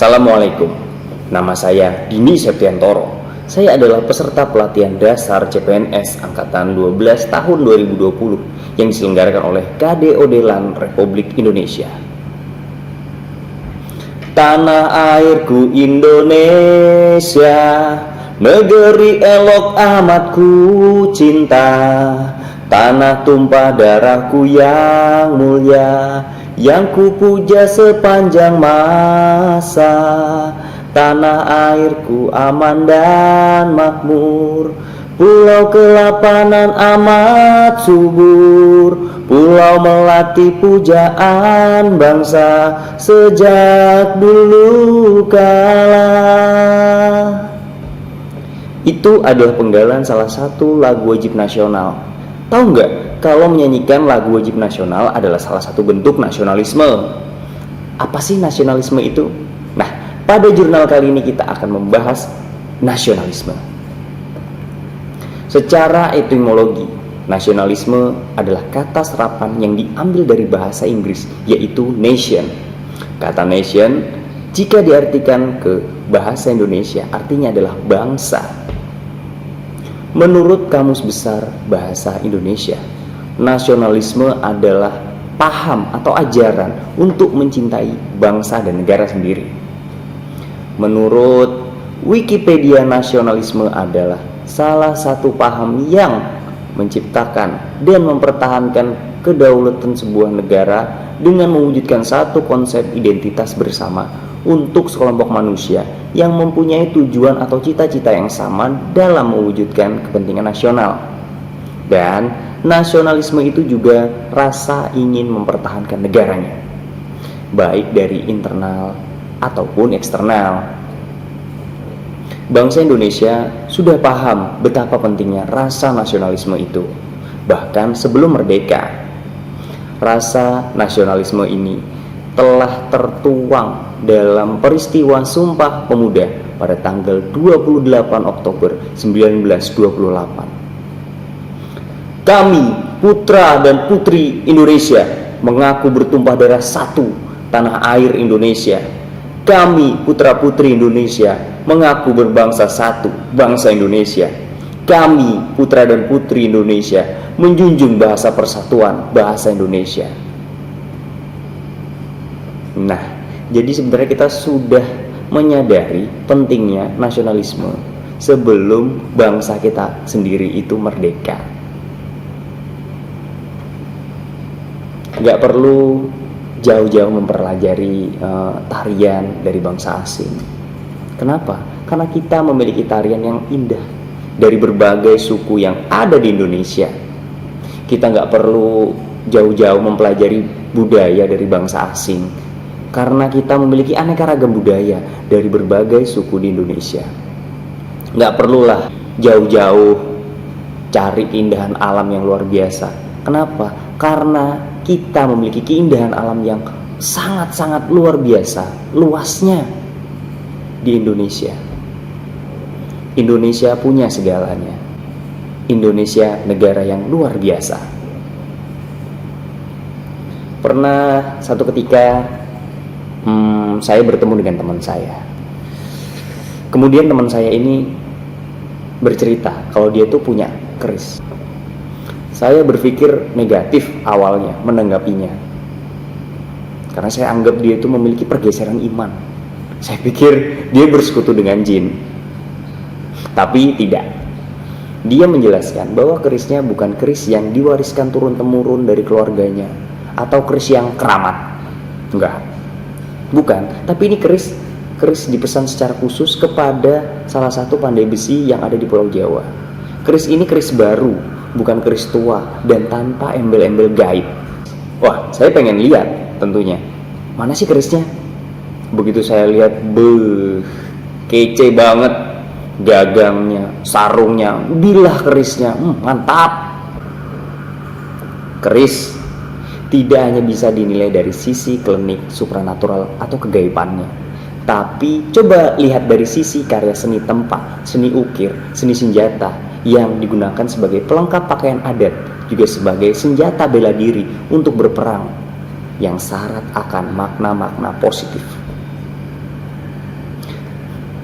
Assalamualaikum, nama saya Dini Septiantoro. Saya adalah peserta pelatihan dasar CPNS Angkatan 12 tahun 2020 yang diselenggarakan oleh KDOD LAN Republik Indonesia. Tanah airku Indonesia, negeri elok amat ku cinta. Tanah tumpah darahku yang mulia, yang ku puja sepanjang masa. Tanah airku aman dan makmur, pulau kelapanan amat subur. Pulau melati pujaan bangsa sejak dulu kala. Itu adalah penggalan salah satu lagu wajib nasional. Tahu nggak kalau menyanyikan lagu wajib nasional adalah salah satu bentuk nasionalisme? Apa sih nasionalisme itu? Nah, pada jurnal kali ini kita akan membahas nasionalisme. Secara etimologi, nasionalisme adalah kata serapan yang diambil dari bahasa Inggris, yaitu nation. Kata nation, jika diartikan ke bahasa Indonesia, artinya adalah bangsa. Menurut Kamus Besar Bahasa Indonesia, nasionalisme adalah paham atau ajaran untuk mencintai bangsa dan negara sendiri. Menurut Wikipedia, nasionalisme adalah salah satu paham yang menciptakan dan mempertahankan kedaulatan sebuah negara dengan mewujudkan satu konsep identitas bersama untuk sekelompok manusia yang mempunyai tujuan atau cita-cita yang sama dalam mewujudkan kepentingan nasional. Dan nasionalisme itu juga rasa ingin mempertahankan negaranya, baik dari internal ataupun eksternal. Bangsa Indonesia sudah paham betapa pentingnya rasa nasionalisme itu. Bahkan sebelum merdeka, rasa nasionalisme ini telah tertuang dalam peristiwa Sumpah Pemuda pada tanggal 28 Oktober 1928. Kami, putra dan putri Indonesia, mengaku bertumpah darah satu tanah air Indonesia. Kami, putra putri Indonesia, mengaku berbangsa satu, bangsa Indonesia. Kami, putra dan putri Indonesia, menjunjung bahasa persatuan, bahasa Indonesia. Nah, jadi sebenarnya kita sudah menyadari pentingnya nasionalisme sebelum bangsa kita sendiri itu merdeka. Gak perlu jauh-jauh mempelajari tarian dari bangsa asing. Kenapa? Karena kita memiliki tarian yang indah dari berbagai suku yang ada di Indonesia. Kita gak perlu jauh-jauh mempelajari budaya dari bangsa asing, karena kita memiliki aneka ragam budaya dari berbagai suku di Indonesia. Gak perlulah jauh-jauh cari keindahan alam yang luar biasa. Kenapa? Karena kita memiliki keindahan alam yang sangat-sangat luar biasa, luasnya di Indonesia. Indonesia punya segalanya. Indonesia negara yang luar biasa. Pernah satu ketika saya bertemu dengan teman saya. Kemudian teman saya ini bercerita kalau dia tuh punya keris. Saya berpikir negatif awalnya menanggapinya, karena saya anggap dia itu memiliki pergeseran iman. Saya pikir dia bersekutu dengan jin. Tapi tidak. Dia menjelaskan bahwa kerisnya bukan keris yang diwariskan turun-temurun dari keluarganya atau keris yang keramat. Enggak. Bukan, tapi ini keris dipesan secara khusus kepada salah satu pandai besi yang ada di Pulau Jawa. Keris ini keris baru, bukan keris tua dan tanpa embel-embel gaib. Wah, saya pengen lihat tentunya. Mana sih kerisnya? Begitu saya lihat, kece banget gagangnya, sarungnya, bilah kerisnya, mantap. Keris tidak hanya bisa dinilai dari sisi klinik, supranatural, atau kegaibannya, tapi coba lihat dari sisi karya seni tempa, seni ukir, seni senjata yang digunakan sebagai pelengkap pakaian adat, juga sebagai senjata bela diri untuk berperang yang syarat akan makna-makna positif.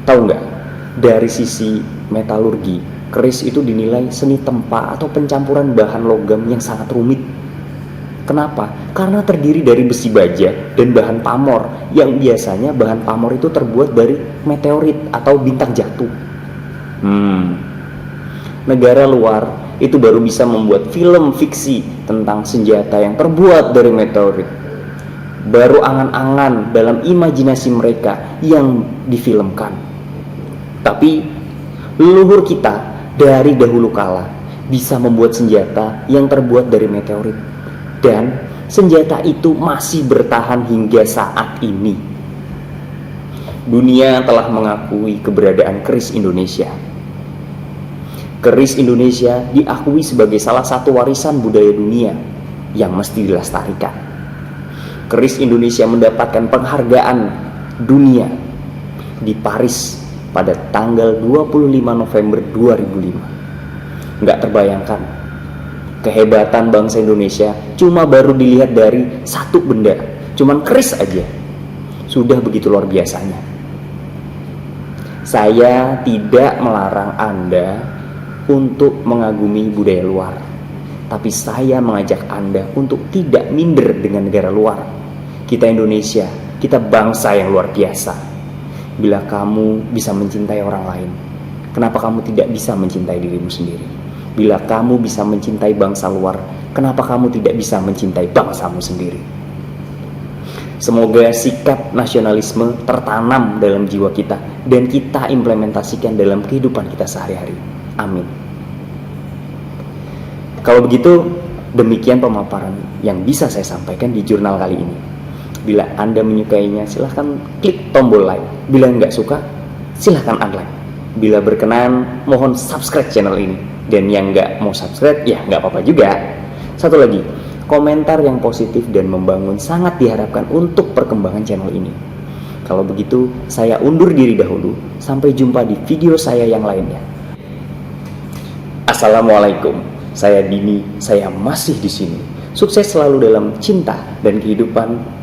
Tahu nggak? Dari sisi metalurgi, keris itu dinilai seni tempa atau pencampuran bahan logam yang sangat rumit. Kenapa? Karena terdiri dari besi baja dan bahan pamor, yang biasanya bahan pamor itu terbuat dari meteorit atau bintang jatuh. Negara luar itu baru bisa membuat film fiksi tentang senjata yang terbuat dari meteorit. Baru angan-angan dalam imajinasi mereka yang difilmkan. Tapi leluhur kita dari dahulu kala bisa membuat senjata yang terbuat dari meteorit, dan senjata itu masih bertahan hingga saat ini. Dunia telah mengakui keberadaan keris Indonesia. Keris Indonesia diakui sebagai salah satu warisan budaya dunia yang mesti dilestarikan. Keris Indonesia mendapatkan penghargaan dunia di Paris pada tanggal 25 November 2005. Nggak terbayangkan, kehebatan bangsa Indonesia cuma baru dilihat dari satu benda, cuman keris aja. Sudah begitu luar biasanya. Saya tidak melarang Anda untuk mengagumi budaya luar, tapi saya mengajak Anda untuk tidak minder dengan negara luar. Kita Indonesia, kita bangsa yang luar biasa. Bila kamu bisa mencintai orang lain, kenapa kamu tidak bisa mencintai dirimu sendiri? Bila kamu bisa mencintai bangsa luar, kenapa kamu tidak bisa mencintai bangsamu sendiri? Semoga sikap nasionalisme tertanam dalam jiwa kita dan kita implementasikan dalam kehidupan kita sehari-hari. Amin. Kalau begitu, demikian pemaparan yang bisa saya sampaikan di jurnal kali ini. Bila Anda menyukainya, silahkan klik tombol like. Bila nggak suka, silahkan unlike. Bila berkenan, mohon subscribe channel ini. Dan yang nggak mau subscribe, ya nggak apa-apa juga. Satu lagi, komentar yang positif dan membangun sangat diharapkan untuk perkembangan channel ini. Kalau begitu, saya undur diri dahulu. Sampai jumpa di video saya yang lainnya. Assalamualaikum. Saya Dini, saya masih di sini. Sukses selalu dalam cinta dan kehidupan.